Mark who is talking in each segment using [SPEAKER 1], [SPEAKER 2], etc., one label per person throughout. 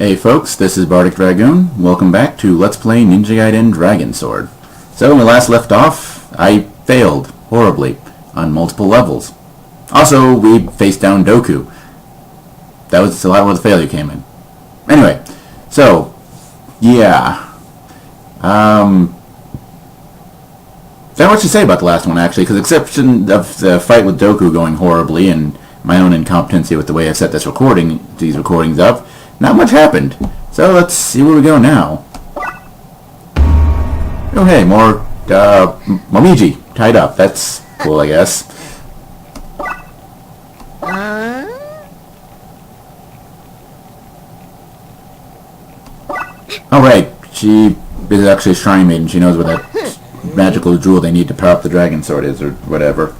[SPEAKER 1] Hey folks, this is Bardic Dragoon. Welcome back to Let's Play Ninja Gaiden Dragon Sword. So when we last left off, I failed horribly on multiple levels. Also, we faced down Doku. That was a lot where the failure came in. Anyway, so, yeah. Not much to say about the last one actually, because exception of the fight with Doku going horribly and my own incompetency with the way I set these recordings up, not much happened. So let's see where we go now. Oh hey, more Momiji tied up. That's cool, I guess. Oh right, she is actually a shrine maiden. She knows what that magical jewel they need to power up the dragon sword is, or whatever.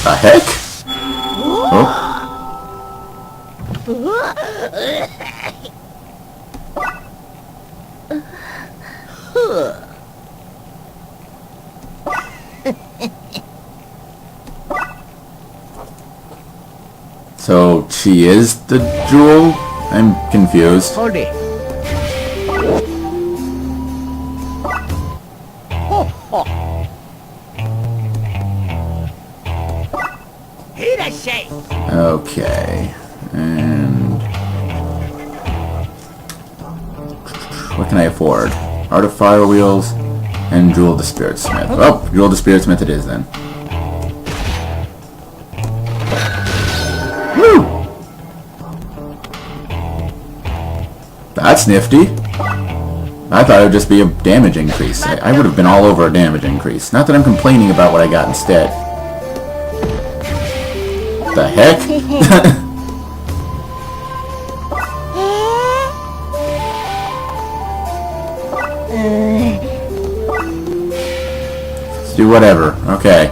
[SPEAKER 1] The heck? Oh. So she is the jewel? I'm confused.
[SPEAKER 2] Hold it.
[SPEAKER 1] Okay, and what can I afford? Art of Fire Wheels and Jewel of the Spirit Smith. Oh, Jewel of the Spirit Smith it is then. Woo! That's nifty. I thought it would just be a damage increase. I would have been all over a damage increase. Not that I'm complaining about what I got instead. The heck? Let's do whatever. Okay.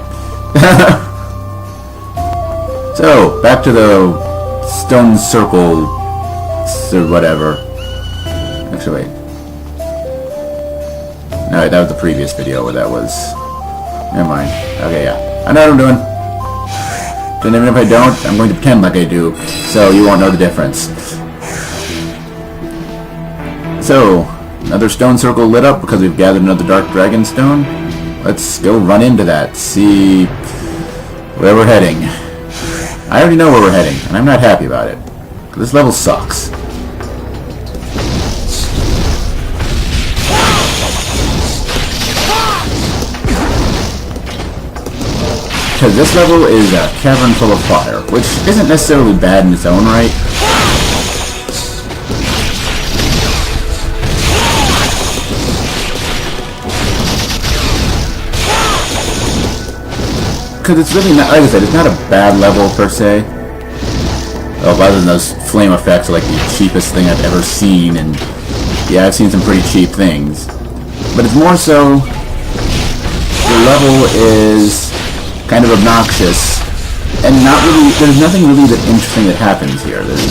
[SPEAKER 1] So, back to the stone circle or whatever. Actually, wait. No, wait, that was the previous video where that was. Never mind. Okay, yeah. I know what I'm doing. And even if I don't, I'm going to pretend like I do, so you won't know the difference. So, another stone circle lit up because we've gathered another dark dragon stone. Let's go run into that, see where we're heading. I already know where we're heading, and I'm not happy about it. This level sucks. Because this level is a cavern full of fire, which isn't necessarily bad in its own right. Because it's really not, like I said, it's not a bad level per se. Oh, other than those flame effects are like the cheapest thing I've ever seen, and yeah, I've seen some pretty cheap things. But it's more so, the level is kind of obnoxious, and not really, there's nothing really that interesting that happens here. There's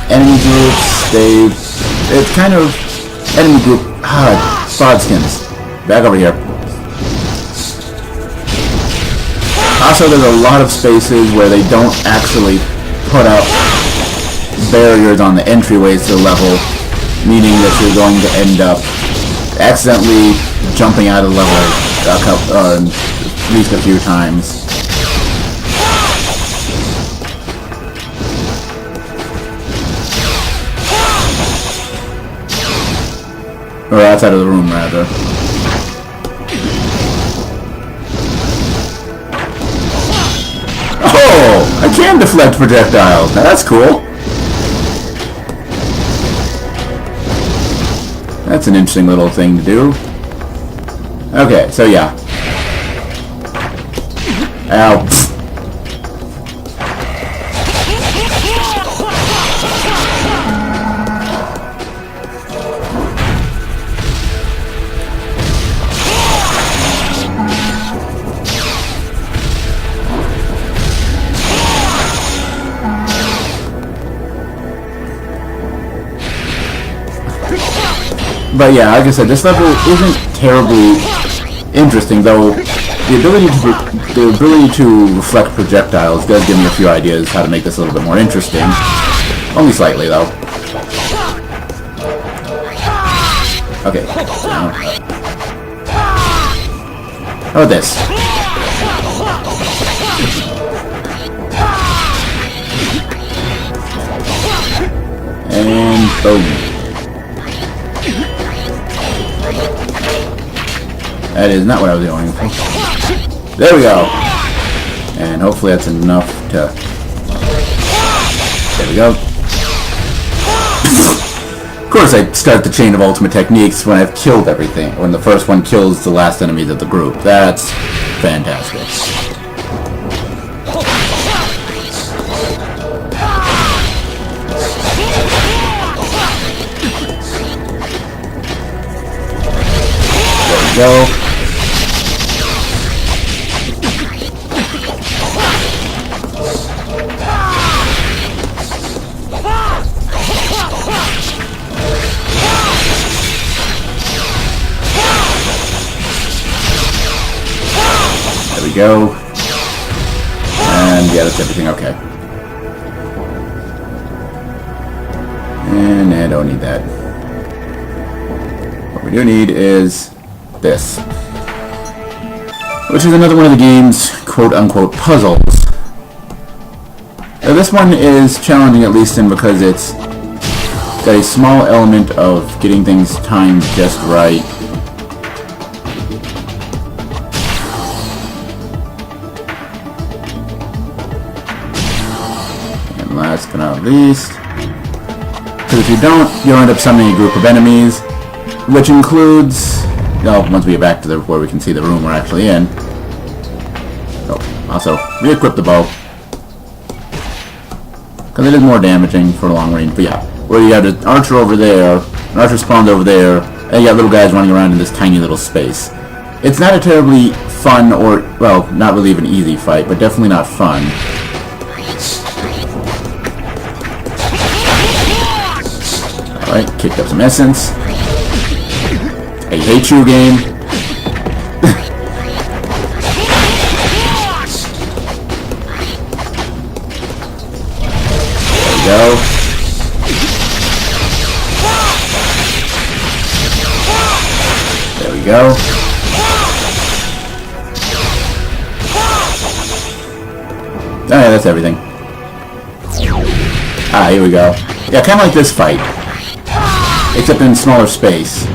[SPEAKER 1] enemy groups, it's kind of, enemy group, Bodskins, back over here. Also, there's a lot of spaces where they don't actually put up barriers on the entryways to the level, meaning that you're going to end up accidentally jumping out of the level at least a few times. Or outside of the room, rather. Oh! I can deflect projectiles! Now that's cool! That's an interesting little thing to do. Okay, so yeah. Ow. But yeah, like I said, this level isn't terribly interesting, though the ability to reflect projectiles does give me a few ideas how to make this a little bit more interesting. Only slightly, though. Okay. Now, how about this? And boom. That is not what I was going for. There we go. And hopefully that's enough to... There we go. Of course I start the chain of ultimate techniques when I've killed everything. When the first one kills the last enemies of the group. That's fantastic. There we go. Go. And yeah, that's everything. Okay. And I don't need that. What we do need is this. Which is another one of the game's quote-unquote puzzles. Now, this one is challenging, at least in because it's got a small element of getting things timed just right. Last but not least, because if you don't, you'll end up summoning a group of enemies, which includes, well, once we get back to where we can see the room we're actually in. Oh, also, re-equip the bow, because it is more damaging for long range. But yeah, where you have an archer over there, an archer spawned over there, and you got little guys running around in this tiny little space. It's not a terribly fun, or, well, not really even easy fight, but definitely not fun. Alright, kicked up some essence. I hate you, game. There we go. There we go. Alright, that's everything. Ah, here we go. Yeah, kind of like this fight. Except in smaller space.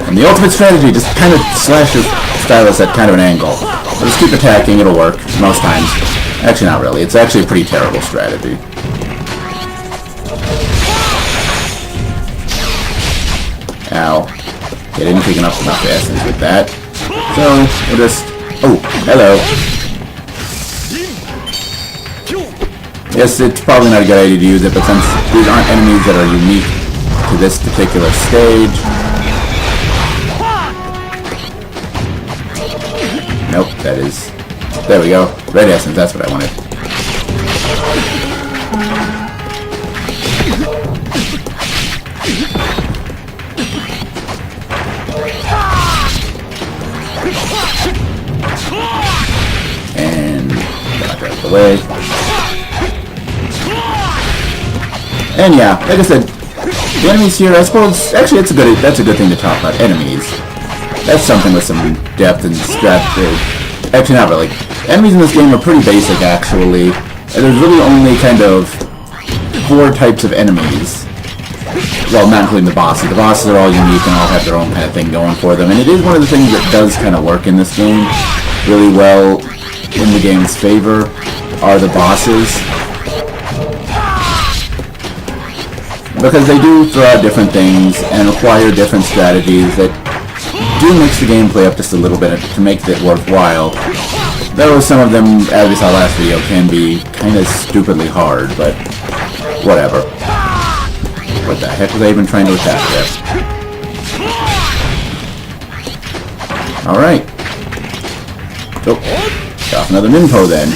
[SPEAKER 1] And the ultimate strategy, just kind of slash your stylus at kind of an angle. But just keep attacking, it'll work, most times. Actually, not really. It's actually a pretty terrible strategy. Ow. I didn't take enough essence with that. So, we'll just... Oh, hello. Yes, it's probably not a good idea to use it, but since these aren't enemies that are unique to this particular stage... Nope, that is... There we go. Red essence, that's what I wanted. And got that out of the way. And yeah, like I said, the enemies here, I suppose, actually that's a good thing to talk about, enemies. That's something with some depth and strategy. Actually, not really. Enemies in this game are pretty basic, actually. And there's really only kind of 4 types of enemies. Well, not including the bosses. The bosses are all unique and all have their own kind of thing going for them. And it is one of the things that does kind of work in this game really well in the game's favor, are the bosses. Because they do throw out different things and require different strategies that do mix the gameplay up just a little bit to make it worthwhile. Though some of them, as we saw last video, can be kind of stupidly hard, but whatever. What the heck was I even trying to attack there? Alright. So, got another Minpo then.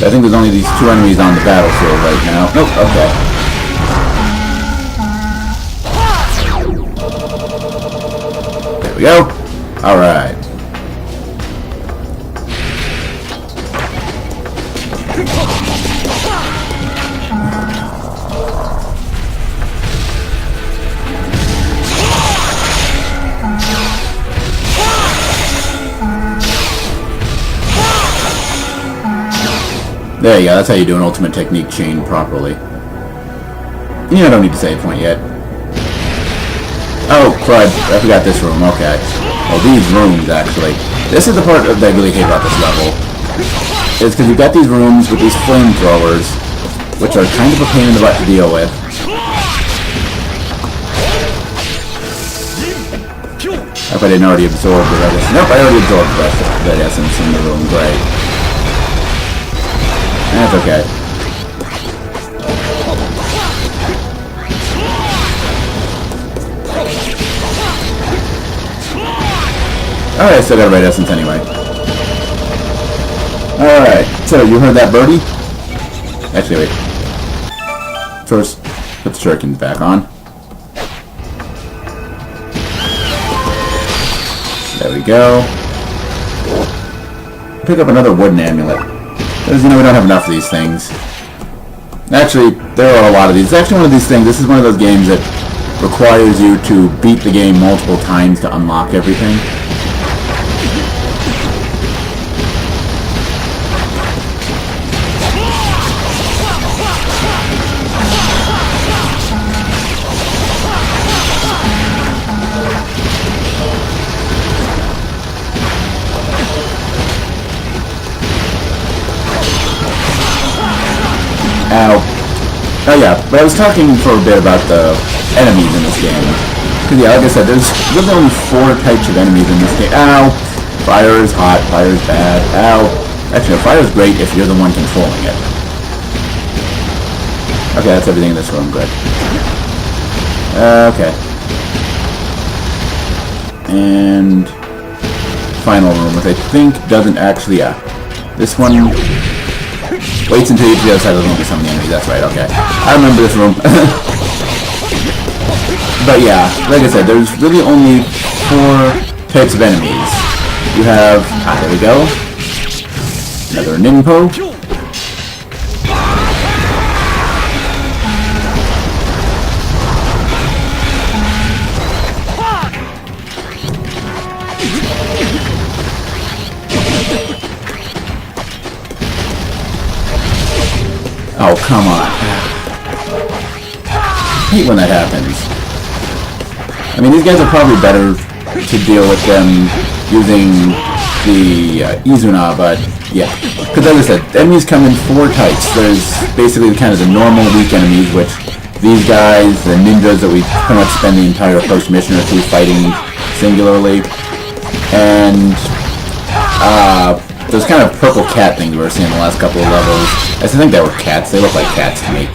[SPEAKER 1] I think there's only these 2 enemies on the battlefield right now. Nope, okay. There we go. Alright. There you go, that's how you do an ultimate technique chain properly. Yeah, I don't need to save point yet. Oh, crud, I forgot this room, okay. Well, these rooms, actually. This is the part that I really hate about this level. It's because you've got these rooms with these flamethrowers, which are kind of a pain in the butt to deal with. I hope I didn't already absorb the red essence. Nope, I already absorbed the red essence in the room, great. That's okay. Alright, I still got a red essence anyway. Alright, so you heard that birdie? Actually, wait. First, put the shurikens back on. There we go. Pick up another wooden amulet. Because, you know, we don't have enough of these things. Actually, there are a lot of these. It's actually one of these things. This is one of those games that requires you to beat the game multiple times to unlock everything. Ow. Oh yeah, but I was talking for a bit about the enemies in this game. Because yeah, like I said, there's really only 4 types of enemies in this game. Ow! Fire is hot, fire is bad. Ow! Actually, fire is great if you're the one controlling it. Okay, that's everything in this room, good. Okay. And... final room, which I think doesn't actually... yeah. This one... waits until you get to the other side of the room to summon the enemy. That's right, okay. I remember this room. But yeah, like I said, there's really only 4 types of enemies. You have... ah, there we go. Another Ninpo. Oh, come on. I hate when that happens. I mean, these guys are probably better to deal with them using the Izuna, but yeah. Because as I said, enemies come in 4 types. There's basically kind of the normal weak enemies, which these guys, the ninjas that we pretty much spend the entire first mission or 2 fighting singularly. And those kind of purple cat things we were seeing in the last couple of levels. I think they were cats. They look like cats to me.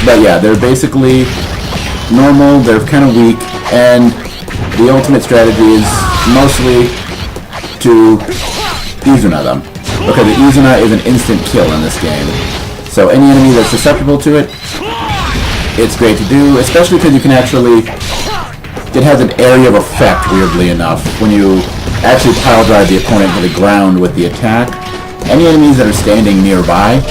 [SPEAKER 1] But yeah, they're basically normal, they're kind of weak, and the ultimate strategy is mostly to Izuna them. Because the Izuna is an instant kill in this game. So any enemy that's susceptible to it, it's great to do, especially because you can actually... it has an area of effect, weirdly enough, when you actually pile drive the opponent to the ground with the attack. Any enemies that are standing nearby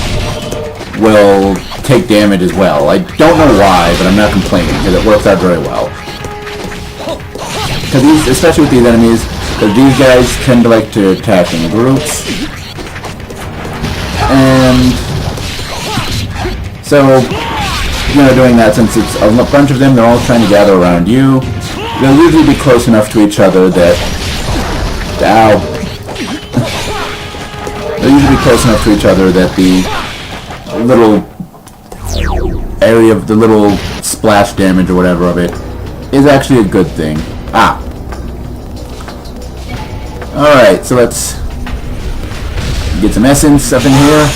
[SPEAKER 1] will take damage as well. I don't know why, but I'm not complaining, because it works out very well. Because these, especially with these enemies, because these guys tend to like to attack in groups. And so, you know, doing that, since it's a bunch of them, they're all trying to gather around you. They'll usually be close enough to each other that... ow. They'll usually be close enough to each other that the little area of the little splash damage or whatever of it is actually a good thing. Ah. Alright, so let's get some essence up in here.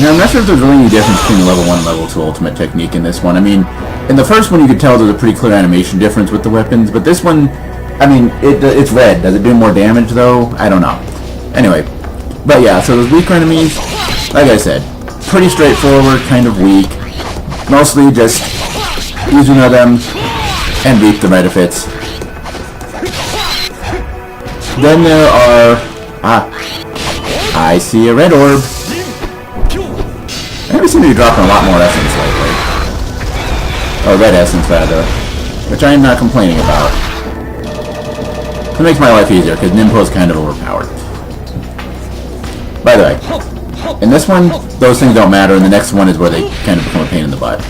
[SPEAKER 1] Now, I'm not sure if there's really any difference between the level 1 and level 2 ultimate technique in this one. I mean, in the first one you could tell there's a pretty clear animation difference with the weapons, but this one, I mean, it's red. Does it do more damage, though? I don't know. Anyway, but yeah, so those weaker enemies, like I said, pretty straightforward, kind of weak. Mostly just using them and reap the benefits. Then there are... I see a red orb. I seem to be dropping a lot more essence lately. Or red essence, rather. Which I am not complaining about. It makes my life easier, because Nimpo is kind of overpowered. By the way, in this one, those things don't matter, and the next one is where they kind of become a pain in the butt.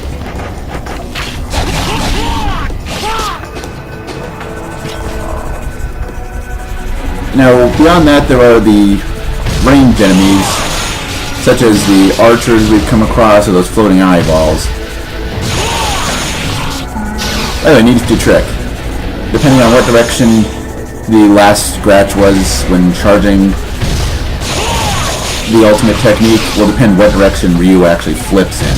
[SPEAKER 1] Now, beyond that, there are the ranged enemies, such as the archers we've come across, or those floating eyeballs. Oh, neat trick. Depending on what direction the last scratch was when charging the ultimate technique, will depend what direction Ryu actually flips in.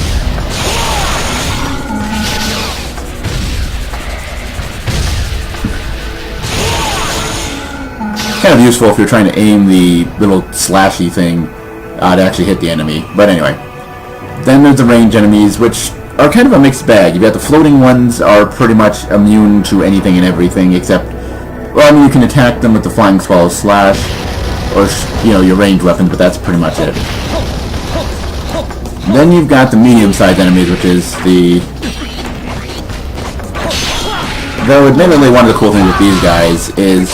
[SPEAKER 1] Kind of useful if you're trying to aim the little slashy thing to actually hit the enemy. But anyway, then there's the ranged enemies, which are kind of a mixed bag. You've got the floating ones are pretty much immune to anything and everything, except, well, I mean, you can attack them with the flying swallow slash, or, you know, your ranged weapons, but that's pretty much it. Then you've got the medium-sized enemies, which is the... Though, admittedly, one of the cool things with these guys is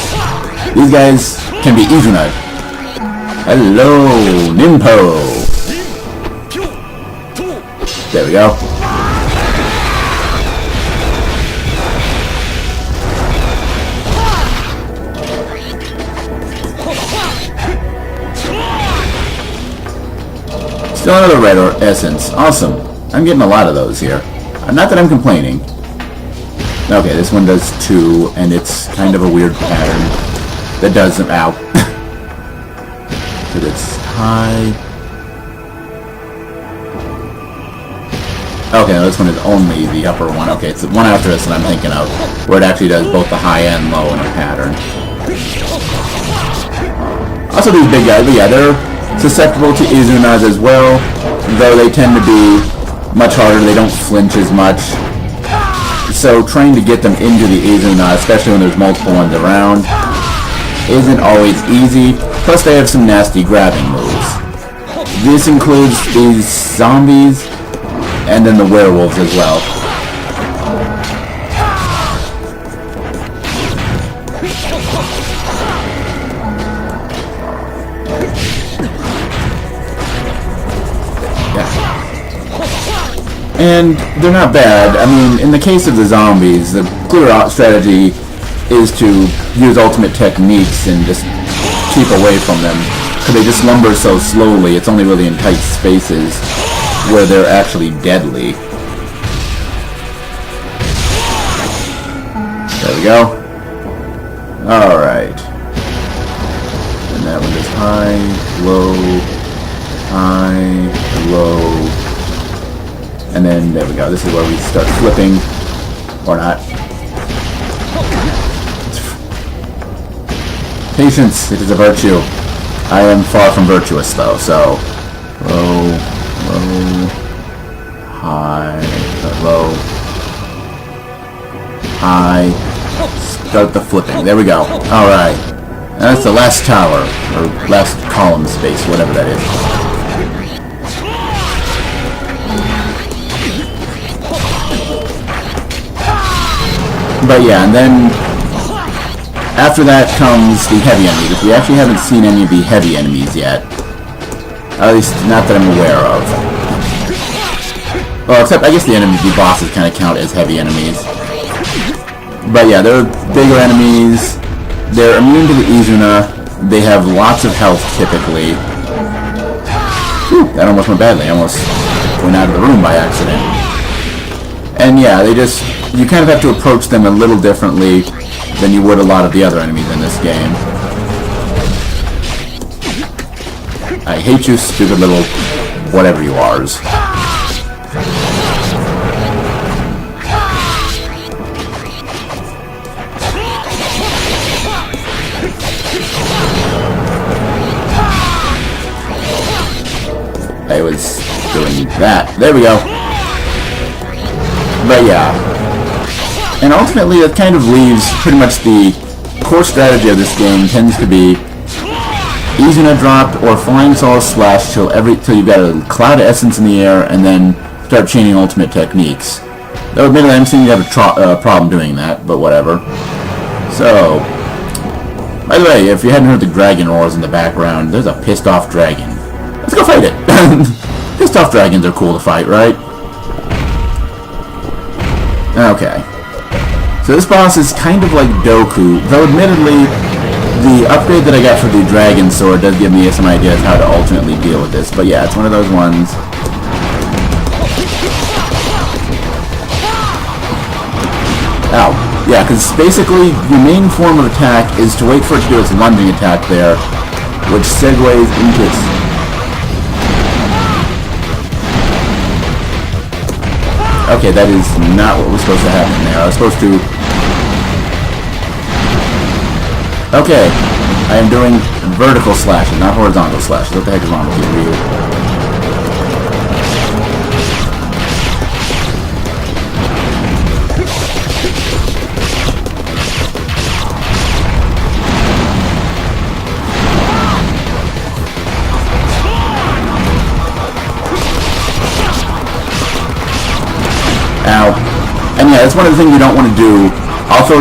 [SPEAKER 1] these guys can be Izuna. Hello, Nimpo! There we go. Still another red or essence. Awesome. I'm getting a lot of those here. Not that I'm complaining. Okay, this one does 2, and it's kind of a weird pattern that does them out. But it's high. Okay, no, this one is only the upper one. Okay, it's the one after this that I'm thinking of, where it actually does both the high and low in a pattern. Also, these big guys, but yeah, they're susceptible to Izunas as well, though they tend to be much harder. They don't flinch as much. So trying to get them into the Izuna, especially when there's multiple ones around, isn't always easy. Plus they have some nasty grabbing moves. This includes these zombies and then the werewolves as well. And they're not bad. I mean, in the case of the zombies, the clear strategy is to use ultimate techniques and just keep away from them. Because they just lumber so slowly, it's only really in tight spaces where they're actually deadly. There we go. Alright. And that one is high, low, high, low. And then, there we go, this is where we start flipping, or not. Patience, it is a virtue. I am far from virtuous, though, so... Low, low, high, low, high, start the flipping. There we go. Alright. That's the last tower, or last column space, whatever that is. But yeah, and then after that comes the heavy enemies. We actually haven't seen any of the heavy enemies yet. At least not that I'm aware of. Well, except I guess the bosses kind of count as heavy enemies. But yeah, they're bigger enemies. They're immune to the Izuna. They have lots of health typically. Whew, that almost went badly. I almost went out of the room by accident. And yeah, you kind of have to approach them a little differently than you would a lot of the other enemies in this game. I hate you, stupid little whatever you are's. I was doing that. There we go. But yeah. And ultimately it kind of leaves pretty much the core strategy of this game tends to be easy to drop or flying solo slash till you've got a cloud of essence in the air and then start chaining ultimate techniques. Though admittedly I'm seeing you have a problem doing that, but whatever. So, by the way, if you hadn't heard the dragon roars in the background, there's a pissed off dragon. Let's go fight it! Pissed off dragons are cool to fight, right? Okay. So this boss is kind of like Doku, though admittedly, the upgrade that I got for the dragon sword does give me some ideas how to ultimately deal with this. But yeah, it's one of those ones. Ow. Yeah, because basically your main form of attack is to wait for it to do its lunging attack there, which segues into its... Okay, that is not what was supposed to happen there. I was supposed to... Okay, I am doing vertical slashes, not horizontal slashes. What the heck is wrong with you, Ryu? Ow. And yeah, that's one of the things you don't want to do. Also,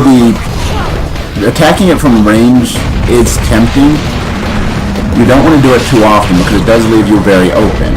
[SPEAKER 1] attacking it from range is tempting. You don't want to do it too often because it does leave you very open.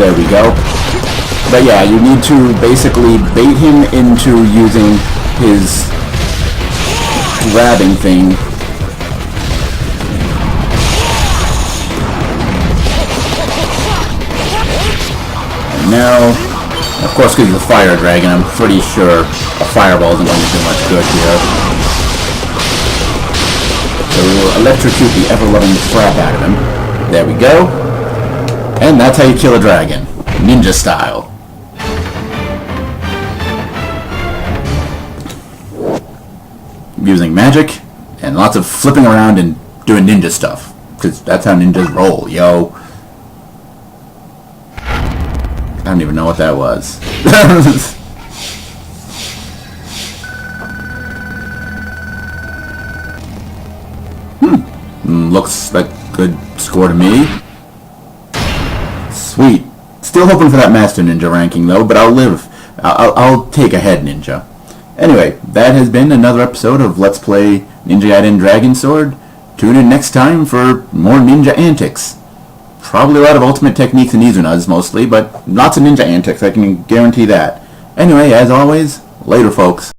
[SPEAKER 1] There we go. But yeah, you need to basically bait him into using his grabbing thing. And now, of course, because he's a fire dragon, I'm pretty sure a fireball isn't going to do much good here. So we will electrocute the ever-loving crap out of him. There we go. And that's how you kill a dragon. Ninja style. Using magic, and lots of flipping around and doing ninja stuff. Because that's how ninjas roll, yo. I don't even know what that was. Looks like a good score to me. Sweet. Still hoping for that Master Ninja ranking though, but I'll take a head ninja. Anyway, that has been another episode of Let's Play Ninja Gaiden Dragon Sword. Tune in next time for more ninja antics. Probably a lot of ultimate techniques and Izunas mostly, but lots of ninja antics, I can guarantee that. Anyway, as always, later folks.